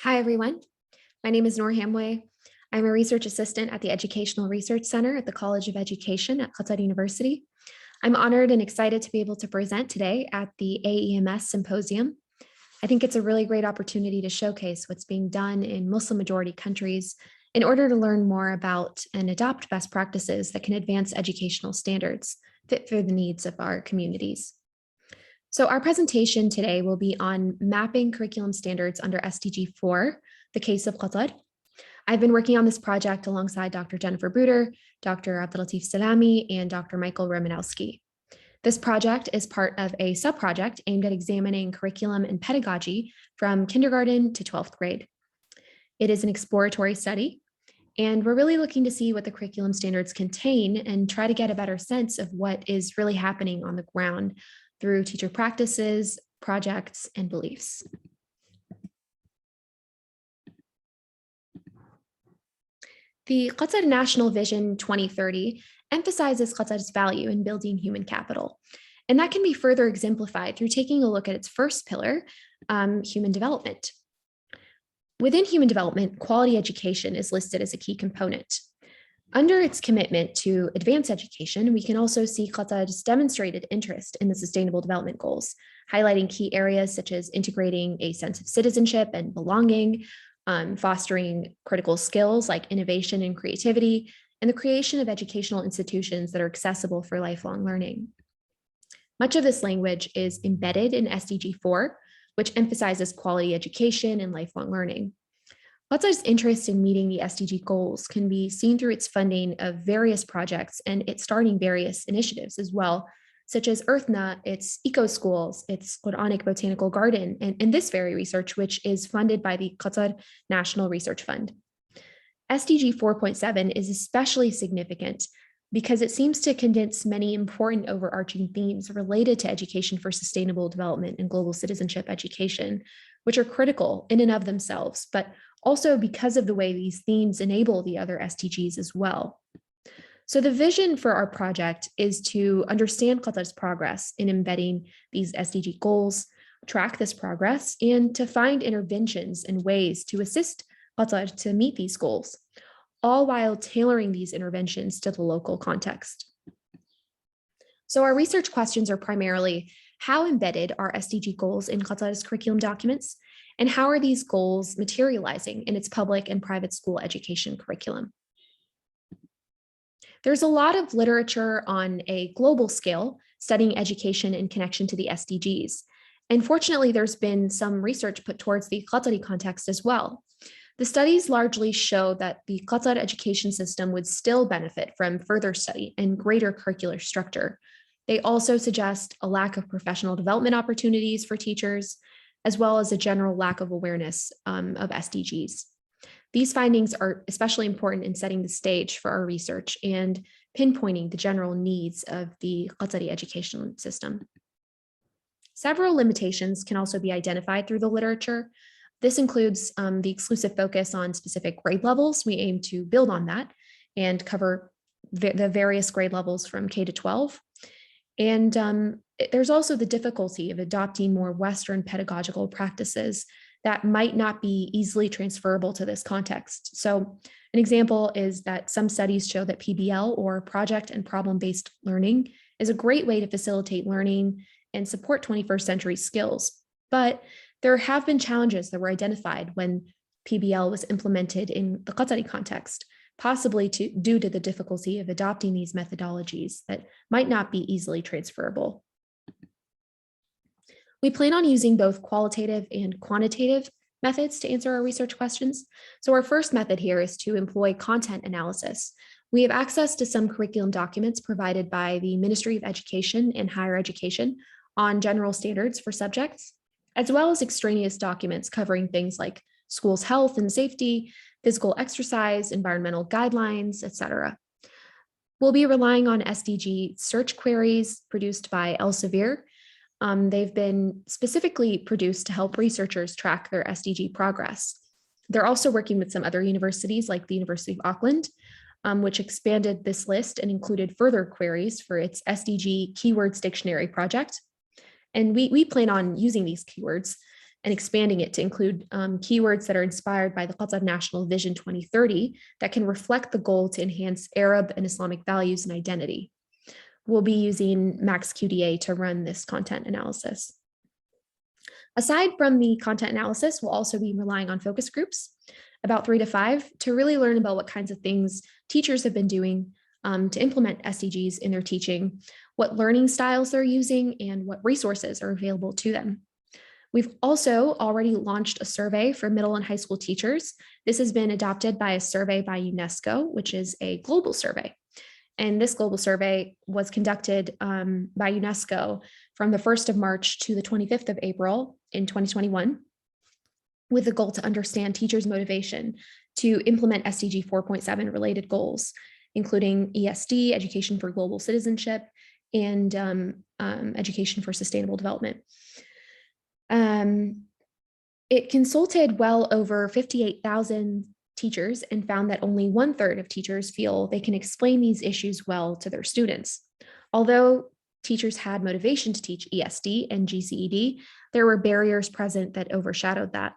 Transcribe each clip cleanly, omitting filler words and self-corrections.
Hi, everyone. My name is Noor Hamwy. I'm a research assistant at the Educational Research Center at the College of Education at Qatar University. I'm honored and excited to be able to present today at the AEMS Symposium. I think it's a really great opportunity to showcase what's being done in Muslim majority countries in order to learn more about and adopt best practices that can advance educational standards fit for the needs of our communities. So our presentation today will be on mapping curriculum standards under SDG 4, the case of Qatar. I've been working on this project alongside Dr. Jennifer Bruder, Dr. Abdulatif Salami, and Dr. Michael Romanowski. This project is part of a sub-project aimed at examining curriculum and pedagogy from kindergarten to 12th grade. It is an exploratory study, and we're really looking to see what the curriculum standards contain and try to get a better sense of what is really happening on the ground through teacher practices, projects, and beliefs. The Qatar National Vision 2030 emphasizes Qatar's value in building human capital, and that can be further exemplified through taking a look at its first pillar, human development. Within human development, quality education is listed as a key component. Under its commitment to advance education, we can also see Qatar's demonstrated interest in the Sustainable Development Goals, highlighting key areas such as integrating a sense of citizenship and belonging, fostering critical skills like innovation and creativity, and the creation of educational institutions that are accessible for lifelong learning. Much of this language is embedded in SDG 4, which emphasizes quality education and lifelong learning. Qatar's interest in meeting the SDG goals can be seen through its funding of various projects and its starting various initiatives as well, such as EarthNA, its eco schools, its Quranic botanical garden, and this very research, which is funded by the Qatar National Research Fund. SDG 4.7 is especially significant because it seems to condense many important overarching themes related to education for sustainable development and global citizenship education, which are critical in and of themselves, but also because of the way these themes enable the other SDGs as well. So the vision for our project is to understand Qatar's progress in embedding these SDG goals, track this progress, and to find interventions and ways to assist Qatar to meet these goals, all while tailoring these interventions to the local context. So our research questions are primarily, how embedded are SDG goals in Qatar's curriculum documents? And how are these goals materializing in its public and private school education curriculum? There's a lot of literature on a global scale studying education in connection to the SDGs. And fortunately, there's been some research put towards the Qatari context as well. The studies largely show that the Qatar education system would still benefit from further study and greater curricular structure. They also suggest a lack of professional development opportunities for teachers, as well as a general lack of awareness of SDGs. These findings are especially important in setting the stage for our research and pinpointing the general needs of the Qatari education system. Several limitations can also be identified through the literature. This includes the exclusive focus on specific grade levels. We aim to build on that and cover the various grade levels from K to 12. And there's also the difficulty of adopting more Western pedagogical practices that might not be easily transferable to this context. So an example is that some studies show that PBL, or project and problem-based learning, is a great way to facilitate learning and support 21st century skills. But there have been challenges that were identified when PBL was implemented in the Qatari context, possibly due to the difficulty of adopting these methodologies that might not be easily transferable. We plan on using both qualitative and quantitative methods to answer our research questions. So our first method here is to employ content analysis. We have access to some curriculum documents provided by the Ministry of Education and Higher Education on general standards for subjects, as well as extraneous documents covering things like schools' health and safety, physical exercise, environmental guidelines, etc. We'll be relying on SDG search queries produced by Elsevier. They've been specifically produced to help researchers track their SDG progress. They're also working with some other universities like the University of Auckland, which expanded this list and included further queries for its SDG Keywords Dictionary project. And we plan on using these keywords and expanding it to include keywords that are inspired by the Qatar National Vision 2030 that can reflect the goal to enhance Arab and Islamic values and identity. We'll be using MaxQDA to run this content analysis. Aside from the content analysis, we'll also be relying on focus groups, about 3 to 5, to really learn about what kinds of things teachers have been doing to implement SDGs in their teaching, what learning styles they're using, and what resources are available to them. We've also already launched a survey for middle and high school teachers. This has been adopted by a survey by UNESCO, which is a global survey. And this global survey was conducted by UNESCO from the 1st of March to the 25th of April in 2021, with the goal to understand teachers' motivation to implement SDG 4.7 related goals, including ESD, Education for Global Citizenship, and Education for Sustainable Development. It consulted well over 58,000 teachers and found that only 1/3 of teachers feel they can explain these issues well to their students. Although teachers had motivation to teach ESD and GCED, there were barriers present that overshadowed that.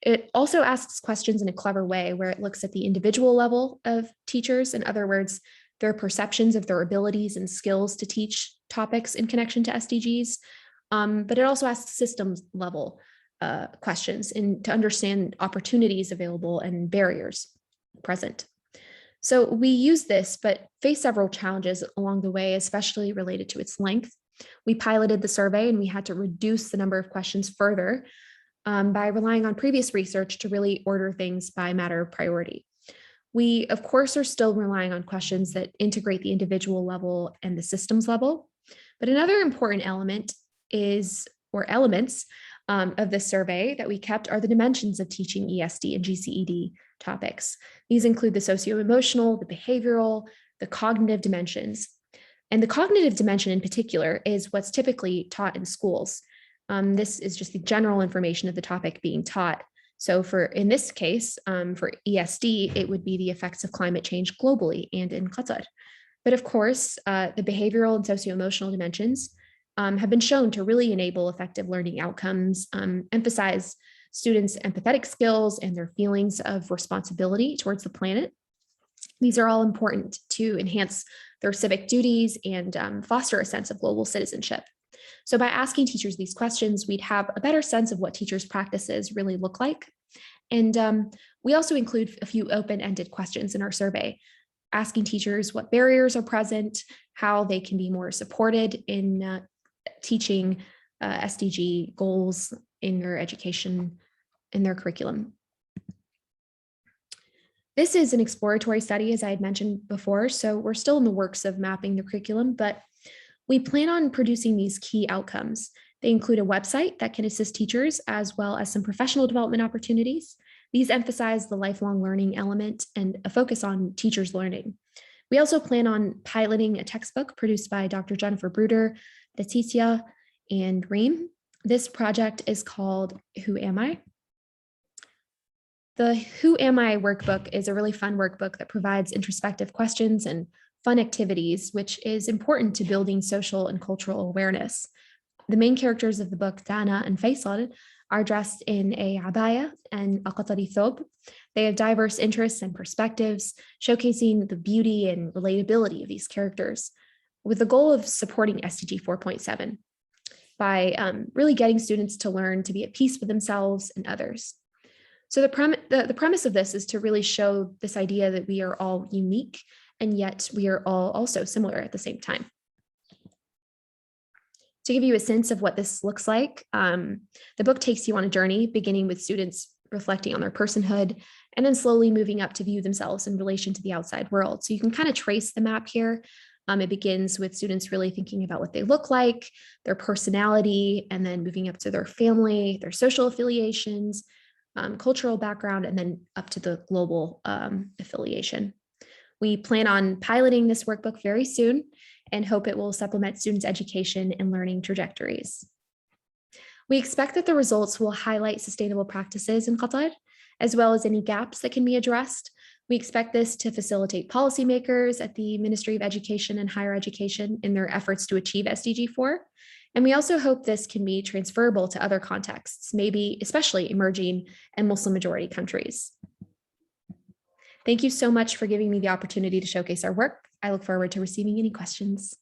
It also asks questions in a clever way where it looks at the individual level of teachers, in other words, their perceptions of their abilities and skills to teach topics in connection to SDGs, but it also asks systems level questions and to understand opportunities available and barriers present. So we use this, but face several challenges along the way, especially related to its length. We piloted the survey and we had to reduce the number of questions further by relying on previous research to really order things by matter of priority. We, of course, are still relying on questions that integrate the individual level and the systems level. But another important element is, or elements of this survey that we kept, are the dimensions of teaching ESD and GCED topics. These include the socio-emotional, the behavioral, the cognitive dimensions. And the cognitive dimension in particular is what's typically taught in schools. This is just the general information of the topic being taught. So in this case, for ESD, it would be the effects of climate change globally and in Qatar. But of course, the behavioral and socio-emotional dimensions have been shown to really enable effective learning outcomes, emphasize students' empathetic skills and their feelings of responsibility towards the planet. These are all important to enhance their civic duties and foster a sense of global citizenship. So by asking teachers these questions, we'd have a better sense of what teachers' practices really look like. And we also include a few open-ended questions in our survey, asking teachers what barriers are present, how they can be more supported in teaching SDG goals in their education, in their curriculum. This is an exploratory study, as I had mentioned before, so we're still in the works of mapping the curriculum, but we plan on producing these key outcomes. They include a website that can assist teachers, as well as some professional development opportunities. These emphasize the lifelong learning element and a focus on teachers' learning. We also plan on piloting a textbook produced by Dr. Jennifer Bruder, Letitia, and Reem. This project is called Who Am I? The Who Am I workbook is a really fun workbook that provides introspective questions and fun activities, which is important to building social and cultural awareness. The main characters of the book, Dana and Faisal, are dressed in a abaya and a qatari thob. They have diverse interests and perspectives, showcasing the beauty and relatability of these characters, with the goal of supporting SDG 4.7 by really getting students to learn to be at peace with themselves and others. So the premise of this is to really show this idea that we are all unique, and yet we are all also similar at the same time. To give you a sense of what this looks like, the book takes you on a journey, beginning with students reflecting on their personhood, and then slowly moving up to view themselves in relation to the outside world. So you can kind of trace the map here. It begins with students really thinking about what they look like, their personality, and then moving up to their family, their social affiliations, cultural background, and then up to the global affiliation. We plan on piloting this workbook very soon and hope it will supplement students' education and learning trajectories. We expect that the results will highlight sustainable practices in Qatar, as well as any gaps that can be addressed. We expect this to facilitate policymakers at the Ministry of Education and Higher Education in their efforts to achieve SDG 4. And we also hope this can be transferable to other contexts, maybe especially emerging and Muslim majority countries. Thank you so much for giving me the opportunity to showcase our work. I look forward to receiving any questions.